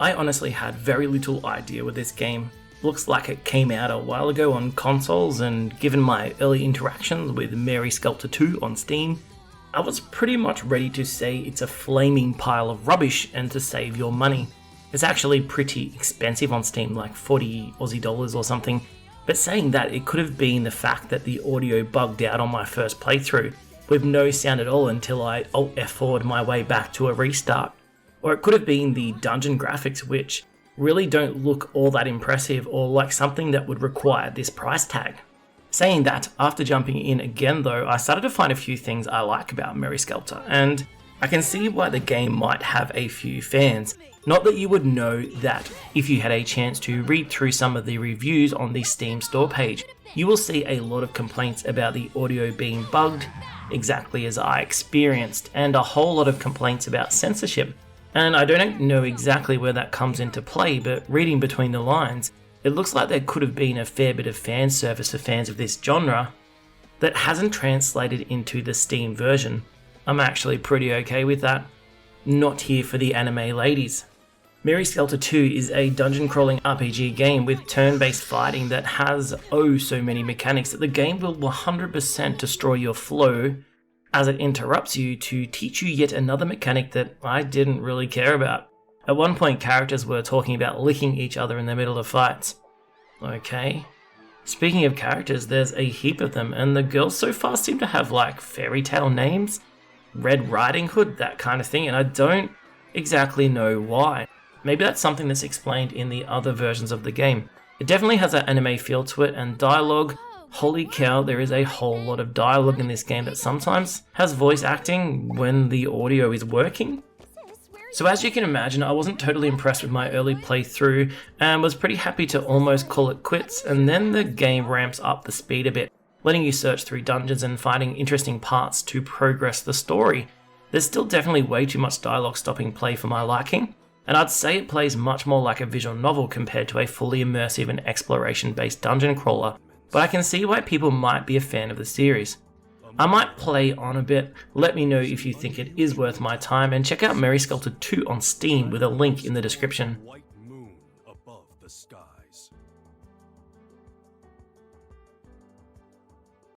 I honestly had very little idea with this game. Looks like it came out a while ago on consoles, and given my early interactions with Mary Skelter 2 on Steam, I was pretty much ready to say it's a flaming pile of rubbish and to save your money. It's actually pretty expensive on Steam, like 40 Aussie dollars or something, but saying that, it could have been the fact that the audio bugged out on my first playthrough, with no sound at all until I Alt F4'd my way back to a restart. Or it could have been the dungeon graphics, which really don't look all that impressive or like something that would require this price tag. Saying that, after jumping in again though, I started to find a few things I like about Mary Skelter, and I can see why the game might have a few fans. Not that you would know that if you had a chance to read through some of the reviews on the Steam store page. You will see a lot of complaints about the audio being bugged, exactly as I experienced, and a whole lot of complaints about censorship. And I don't know exactly where that comes into play, but reading between the lines, it looks like there could have been a fair bit of fan service for fans of this genre that hasn't translated into the Steam version. I'm actually pretty okay with that. Not here for the anime ladies. Mary Skelter 2 is a dungeon crawling RPG game with turn-based fighting that has oh so many mechanics that the game will 100% destroy your flow as it interrupts you to teach you yet another mechanic that I didn't really care about. At one point, characters were talking about licking each other in the middle of fights. Okay. Speaking of characters, there's a heap of them, and the girls so far seem to have like fairy tale names, Red Riding Hood, that kind of thing, and I don't exactly know why. Maybe that's something that's explained in the other versions of the game. It definitely has that anime feel to it, and dialogue. Holy cow, there is a whole lot of dialogue in this game that sometimes has voice acting when the audio is working. So as you can imagine, I wasn't totally impressed with my early playthrough and was pretty happy to almost call it quits, and then the game ramps up the speed a bit, letting you search through dungeons and finding interesting parts to progress the story. There's still definitely way too much dialogue stopping play for my liking, and I'd say it plays much more like a visual novel compared to a fully immersive and exploration-based dungeon crawler, but I can see why people might be a fan of the series. I might play on a bit, let me know if you think it is worth my time, and check out Mary Skelter 2 on Steam with a link in the description. White moon above the sky.